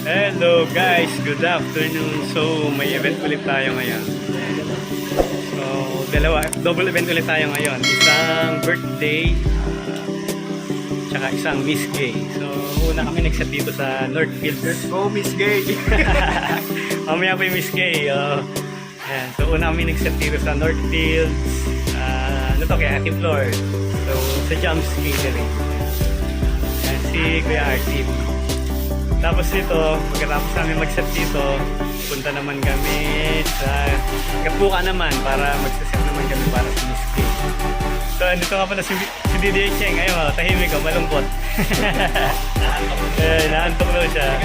Hello guys, good afternoon. So may event ulit tayo ngayon. So double event ulit tayo ngayon. Isang birthday, tsaka isang Miss Gay. So una kami nag-set dito sa Northfield. Let's go, Miss Gay! Mamaya pa yung Miss Gay. Ayan. So una kami nag-set dito sa Northfield. Ano to, kaya Ate Floor. So sa Jumps Catering. Ayan, si Kuya Artie. Tapos dito, pagkatapos namin mag-set dito, punta naman kami sa Gatbuca naman para mag-set naman kami para sa Miss Gay. So andito nga pala si DJ Cheng. Ayun, tahimik o, malungkot. Naantok daw siya.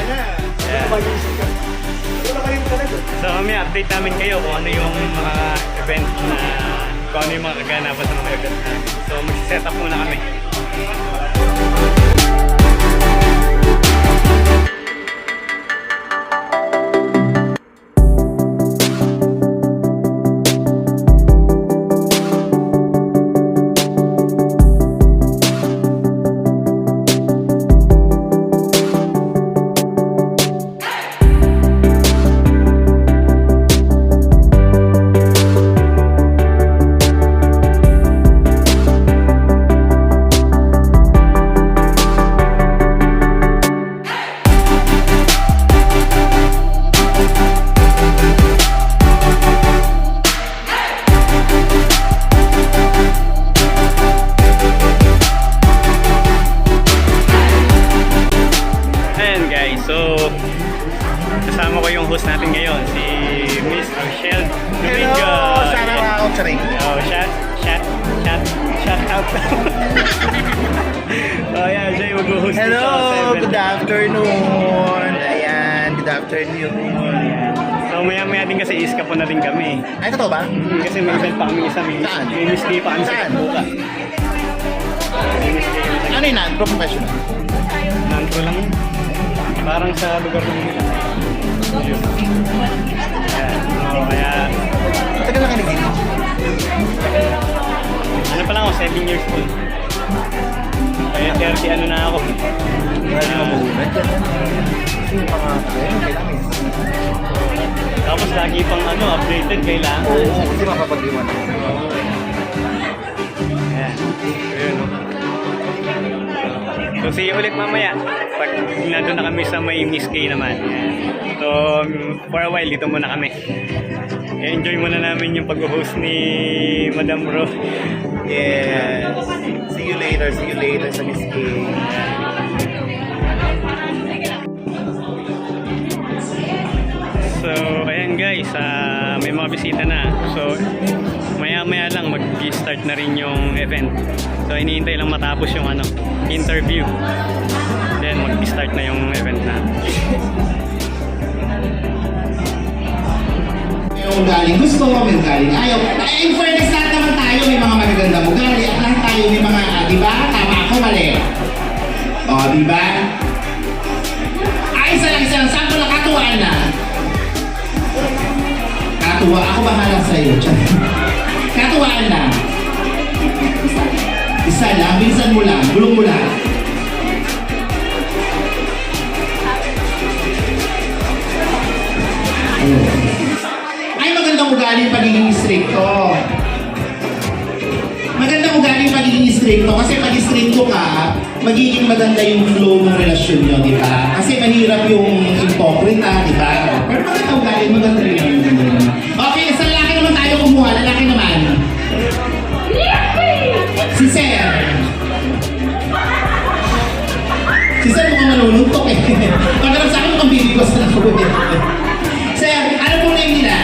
So mamaya update namin kayo kung ano yung mga event na, kung ano yung mga kaganapan sa mga event namin. So mag-set up muna kami. So, kasama ko yung host natin ngayon, si Miss Rochelle Domingo. Hello! Sana ako sa ring. Oh, shout out. Oh, yeah, siya yung mag-host. Hello! Good afternoon! Ayan, good afternoon. So, maya-maya din kasi iska po na din kami. Ay, totoo ba? Kasi may event pa kami isa, may Miss Gay pa kami sa Gatbuca. Ano yun? Non-professional? Nandito lang yun. Parang sa lugar ng nila. Ayan. So, kaya... Matagal na kayo nag-dito? Ano pa lang ako, 7 years old. Kaya 30 ano na ako. Ano mo muna dyan? Kasi yung mga kailangan. Tapos lagi pang ano, updated kailangan. Oo, kasi mapapag-iwan. Ayan. Ayun, no? So see you ulit mamaya pag nandun na kami sa may Miss Gay naman. So for a while dito muna kami. Enjoy muna namin yung pag-host ni Madam Ro. Yes. See you later sa Miss Gay. So ayan guys, may mga bisita na. So maya-maya lang mag-start na rin yung event. So iniintay lang matapos yung ano, interview. Then mag-start na yung event na. Yung galing gusto, may galing ayaw. In fairness, lahat naman tayo may mga magagandang ugali at lahat tayo may mga, di ba? Tama ako, mali. O, di ba? Ay, isa lang. Sample na katuwaan na. Katuwa, ako bahala sa'yo. Katuwaan na. Isa lang, minsan mo lang, bulong mo lang. Ay, magandang ugali yung pagiging stricto. Magandang ugali yung pagiging stricto kasi pag stricto ka, magiging maganda yung flow ng relasyon nyo, di ba? Kasi mahirap yung hipokrita, di ba? Pero magandang ugali, maganda rin yung okay, sa lalaki naman tayo kumuha, lalaki naman. Si Sir. Si Sir mukhang manununtok eh. Pagkarap sa akin mukhang bibigwas na ako eh. Sir, ano po name nila?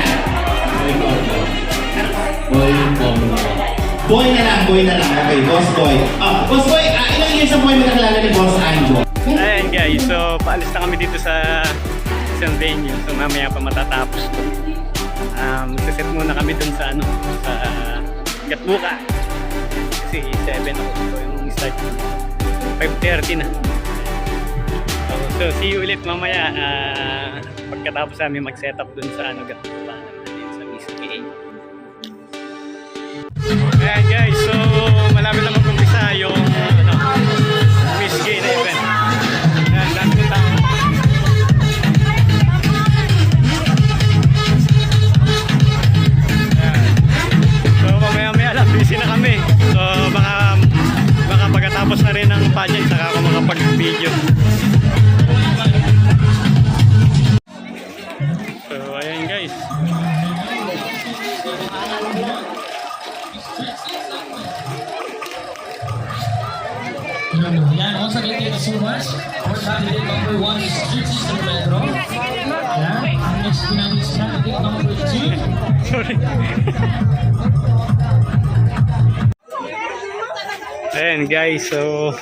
Boy na lang. Okay, Boss Boy. Boss Boy, ilang years na po yung nakilala ni Boss Anjo? Ayan guys, so paalis na kami dito sa isang venue. So mamaya pa matatapos to. Magsiset muna kami dun sa ano, sa Gatbuca. Kasi 7 ako. So yung start 5:30 na. So see you ulit mamaya pagkatapos namin mag-set up dun sa ano, Gatbuca naman din sa Miss Gay. Ayan guys, so guys. Yan, once again, thank you so much for candidate number 1 is Mr. Pedro. Yan, ang next po namin is candidate number 2. Sorry. Ayan guys, so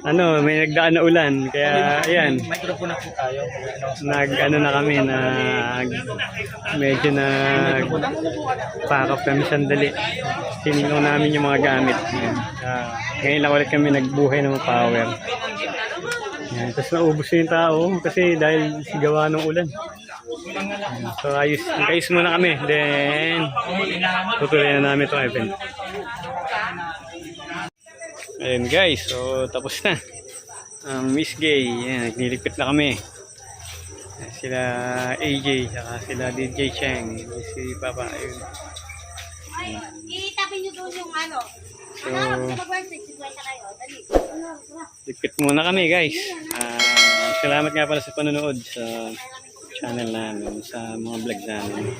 ano, may nagdaan na ulan, kaya ayan. Microphone na po tayo. Ano na kami, medyo pack up kami sandali. Tinignan namin yung mga gamit. Ngayon lang ulit kami nagbuhay ng power. Yan, tapos naubos yung tao kasi dahil sigawa ng ulan. Yan, so ayos muna kami. Then tutuloy na namin itong event. Ayun guys, so tapos na. Miss Gay, yan, nagniligpit na kami. Sila AJ, saka sila DJ Cheng, si Papa, ayun. Ay, itapin nyo doon yung ano. So, Kayo, dali. ligpit muna kami guys. Salamat nga pala sa panonood sa channel namin, sa mga vlog namin.